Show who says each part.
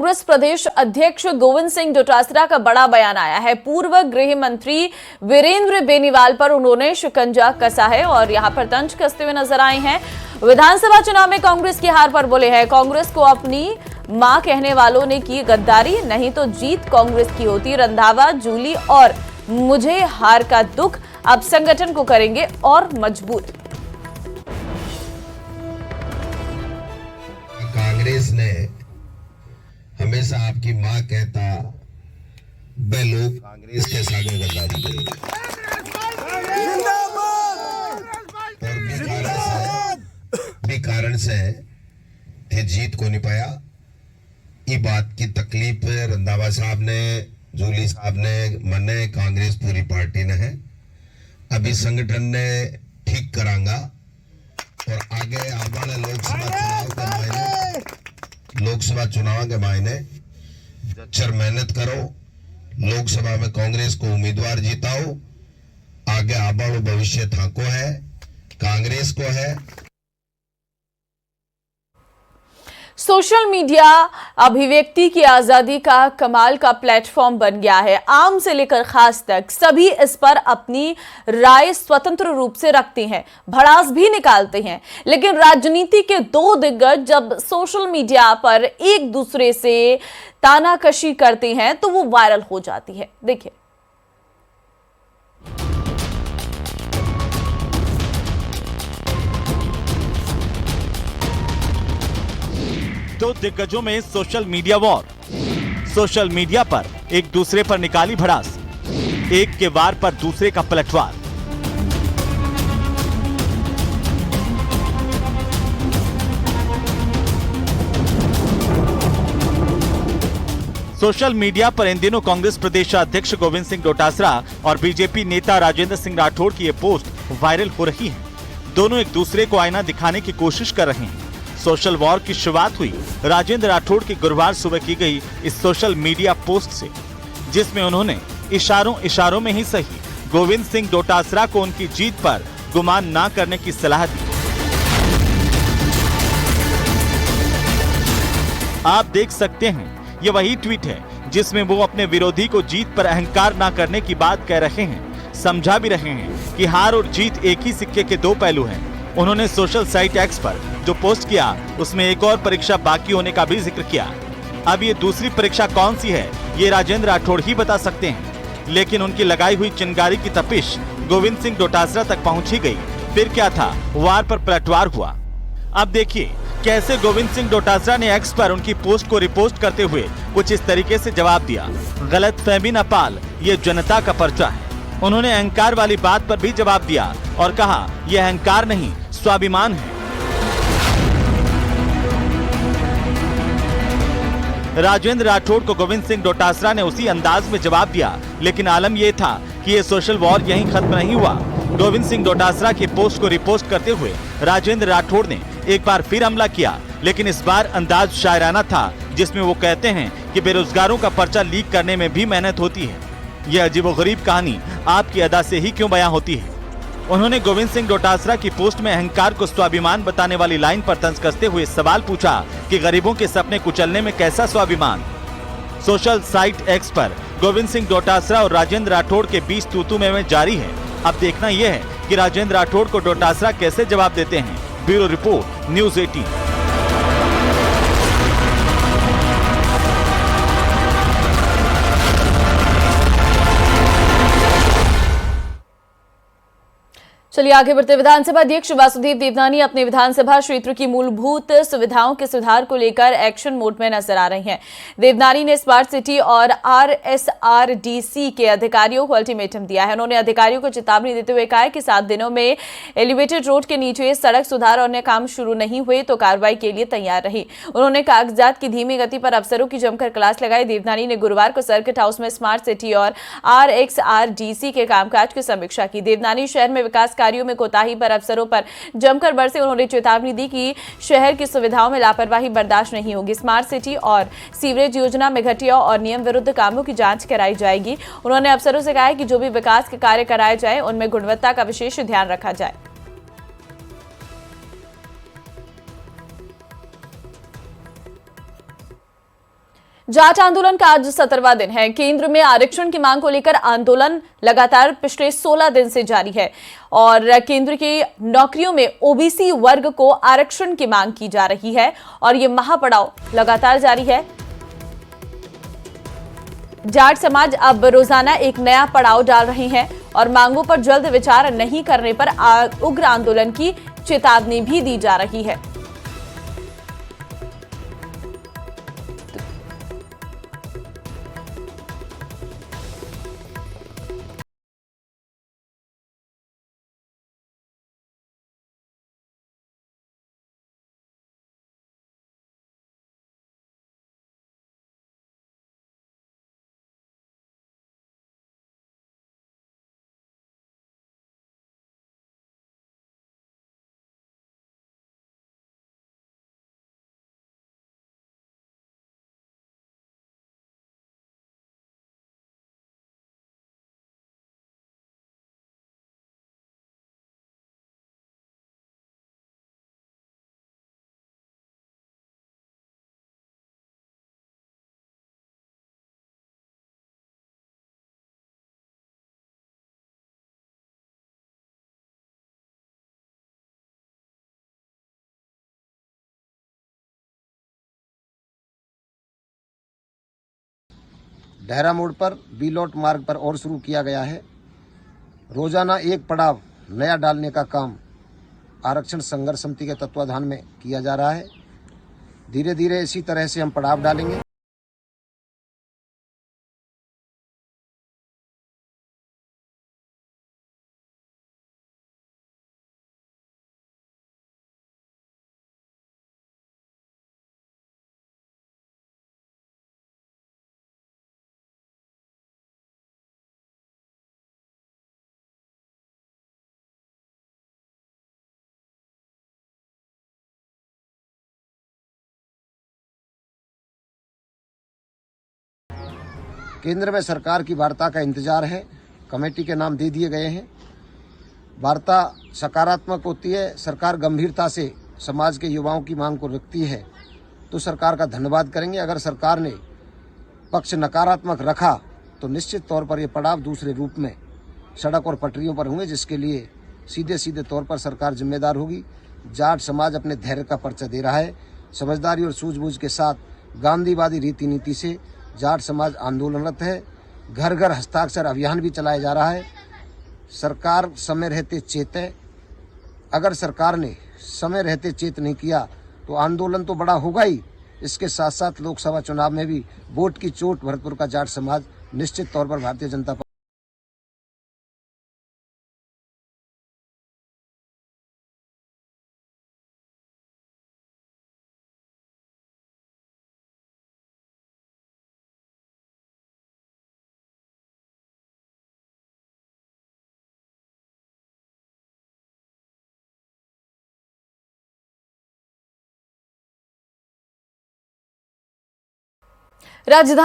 Speaker 1: कांग्रेस प्रदेश अध्यक्ष गोविंद सिंह डोटासरा का बड़ा बयान आया है। पूर्व गृह मंत्री वीरेंद्र बेनीवाल पर उन्होंने शिकंजा कसा है और यहां पर तंज कसते हुए नजर आए हैं। विधानसभा चुनाव में कांग्रेस की हार पर बोले हैं, कांग्रेस को अपनी मां कहने वालों ने की गद्दारी, नहीं तो जीत कांग्रेस की होती। रंधावा, जूली और मुझे हार का दुख, अब संगठन को करेंगे और मजबूत।
Speaker 2: कांग्रेस ने हमेशा आपकी मां कहता वे लोग कांग्रेस के साथ गद्दारी करेंगे और भी कारण से थे जीत को नहीं पाया। ये बात की तकलीफ रंधावा साहब ने, जूली साहब ने, मने कांग्रेस पूरी पार्टी ने है। अभी संगठन ने ठीक करांगा और आगे आने वाले लोकसभा चुनाव के मायने जच्चर मेहनत करो, लोकसभा में कांग्रेस को उम्मीदवार जीताओ। आगे आने वाला भविष्य थाको है, कांग्रेस को है।
Speaker 1: सोशल मीडिया अभिव्यक्ति की आजादी का कमाल का प्लेटफॉर्म बन गया है। आम से लेकर खास तक सभी इस पर अपनी राय स्वतंत्र रूप से रखते हैं, भड़ास भी निकालते हैं। लेकिन राजनीति के दो दिग्गज जब सोशल मीडिया पर एक दूसरे से तानाकशी करते हैं तो वो वायरल हो जाती है। देखिए,
Speaker 3: दो दिग्गजों में social media war. Social media पर एक दूसरे पर निकाली भड़ास, एक के वार पर दूसरे का पलटवार। सोशल मीडिया पर इन दिनों कांग्रेस प्रदेश अध्यक्ष गोविंद सिंह डोटासरा और बीजेपी नेता राजेंद्र सिंह राठौड़ की ये पोस्ट वायरल हो रही है। दोनों एक दूसरे को आईना दिखाने की कोशिश कर रहे हैं। सोशल वॉर की शुरुआत हुई राजेंद्र राठौड़ की गुरुवार सुबह की गई इस सोशल मीडिया पोस्ट से, जिसमें उन्होंने इशारों में ही सही गोविंद सिंह डोटासरा को उनकी जीत पर गुमान ना करने की सलाह दी। आप देख सकते हैं, ये वही ट्वीट है जिसमें वो अपने विरोधी को जीत पर अहंकार ना करने की बात कह रहे हैं। समझा भी रहे हैं कि हार और जीत एक ही सिक्के के दो पहलू हैं। उन्होंने सोशल साइट एक्स पर जो पोस्ट किया उसमें एक और परीक्षा बाकी होने का भी जिक्र किया। अब ये दूसरी परीक्षा कौन सी है ये राजेंद्र राठौड़ ही बता सकते हैं, लेकिन उनकी लगाई हुई चिंगारी की तपिश गोविंद सिंह डोटासरा तक पहुंच ही गई। फिर क्या था, वार पर पलटवार हुआ। अब देखिए कैसे गोविंद सिंह डोटासरा ने एक्स पर उनकी पोस्ट को रिपोस्ट करते हुए कुछ इस तरीके से जवाब दिया, गलतफहमी न पाल, ये जनता का पर्चा है। उन्होंने अहंकार वाली बात पर भी जवाब दिया और कहा यह अहंकार नहीं स्वाभिमान है। राजेंद्र राठौड़ को गोविंद सिंह डोटासरा ने उसी अंदाज में जवाब दिया, लेकिन आलम यह था कि ये सोशल वॉर यहीं खत्म नहीं हुआ। गोविंद सिंह डोटासरा की पोस्ट को रिपोस्ट करते हुए राजेंद्र राठौड़ ने एक बार फिर हमला किया, लेकिन इस बार अंदाज शायराना था, जिसमें वो कहते हैं कि बेरोजगारों का पर्चा लीक करने में भी मेहनत होती है। यह अजीबोगरीब कहानी आपकी अदा से ही क्यों बयां होती है। उन्होंने गोविंद सिंह डोटासरा की पोस्ट में अहंकार को स्वाभिमान बताने वाली लाइन पर तंज कसते हुए सवाल पूछा कि गरीबों के सपने कुचलने में कैसा स्वाभिमान। सोशल साइट एक्स पर गोविंद सिंह डोटासरा और राजेंद्र राठौड़ के बीच तू-तू में जारी है। अब देखना यह है कि राजेंद्र राठौड़ को डोटासरा कैसे जवाब देते हैं। Bureau report, news 18।
Speaker 1: चलिए आगे बढ़ते। विधानसभा अध्यक्ष वासुदेव देवनानी अपने विधानसभा क्षेत्र की मूलभूत सुविधाओं के सुधार को लेकर एक्शन मोड में नजर आ रहे हैं। देवनानी ने स्मार्ट सिटी और आरएसआरडीसी के अधिकारियों को अल्टीमेटम दिया है। उन्होंने अधिकारियों को चेतावनी देते हुए कहा है कि 7 दिनों में एलिवेटेड रोड के नीचे सड़क सुधार और अन्य काम शुरू नहीं हुए तो कार्रवाई के लिए तैयार रही। उन्होंने कागजात की धीमी गति पर अफसरों की जमकर क्लास लगाई। देवनानी ने गुरुवार को सर्किट हाउस में स्मार्ट सिटी और आरएक्सआरडीसी के कामकाज की समीक्षा की। देवनानी शहर में विकास कार्यों में कोताही पर अफसरों पर जमकर बरसे। उन्होंने चेतावनी दी कि शहर की सुविधाओं में लापरवाही बर्दाश्त नहीं होगी। स्मार्ट सिटी और सीवरेज योजना में घटिया और नियम विरुद्ध कामों की जांच कराई जाएगी। उन्होंने अफसरों से कहा है कि जो भी विकास के कार्य कराए जाए उनमें गुणवत्ता का विशेष ध्यान रखा जाए। जाट आंदोलन का आज 17वां दिन है। केंद्र में आरक्षण की मांग को लेकर आंदोलन लगातार पिछले 16 दिन से जारी है और केंद्र की नौकरियों में ओबीसी वर्ग को आरक्षण की मांग की जा रही है और ये महापड़ाव लगातार जारी है। जाट समाज अब रोजाना एक नया पड़ाव डाल रहे हैं और मांगों पर जल्द विचार नहीं करने पर उग्र आंदोलन की चेतावनी भी दी जा रही है।
Speaker 4: डहरा मोड़ पर बीलोट मार्ग पर और शुरू किया गया है। रोजाना एक पड़ाव नया डालने का काम आरक्षण संघर्ष समिति के तत्वाधान में किया जा रहा है। धीरे धीरे इसी तरह से हम पड़ाव डालेंगे। केंद्र में सरकार की वार्ता का इंतजार है। कमेटी के नाम दे दिए गए हैं। वार्ता सकारात्मक होती है, सरकार गंभीरता से समाज के युवाओं की मांग को रखती है तो सरकार का धन्यवाद करेंगे। अगर सरकार ने पक्ष नकारात्मक रखा तो निश्चित तौर पर ये पड़ाव दूसरे रूप में सड़क और पटरियों पर होंगे, जिसके लिए सीधे सीधे तौर पर सरकार जिम्मेदार होगी। जाट समाज अपने धैर्य का परिचय दे रहा है। समझदारी और सूझबूझ के साथ गांधीवादी रीति नीति से जाट समाज आंदोलनरत है। घर घर हस्ताक्षर अभियान भी चलाया जा रहा है। सरकार समय रहते चेते। अगर सरकार ने समय रहते चेत नहीं किया तो आंदोलन तो बड़ा होगा ही, इसके साथ साथ लोकसभा चुनाव में भी वोट की चोट भरतपुर का जाट समाज निश्चित तौर पर भारतीय जनता पार्टी
Speaker 1: राजधानी